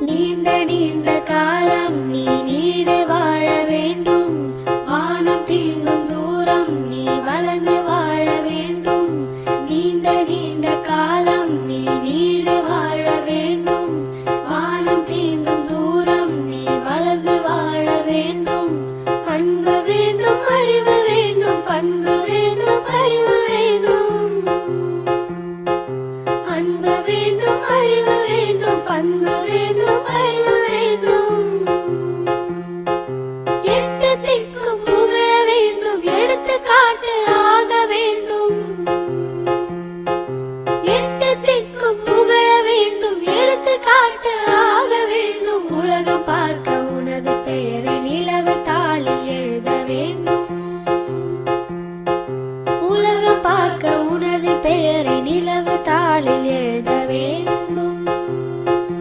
நீண்ட நீண்ட காலம் நீ நீடு வாழ வேண்டும். வானம் தீண்டும் தூரம் நீ வளர்ந்து வாழ வேண்டும். நீண்ட நீண்ட காலம் நீ நீடு வாழ வேண்டும். வானம் தீண்டும் தூரம் நீ வளர்ந்து வாழ வேண்டும். அன்பு வேண்டும், அறிவு வேண்டும், பண்பு வேண்டும், அறிவு வேண்டும். அன்பு வேண்டும், அறிவு வேண்டும், பண்பு வேண்டும், அறிவு வேண்டும். எட்டு திக்கும் புகழ வேண்டும், எடுத்துக்காட்டு ஆக வேண்டும். எட்டு திக்கும் புகழ வேண்டும், எடுத்துக்காட்டு ஆக வேண்டும். உலகம் பார்க்க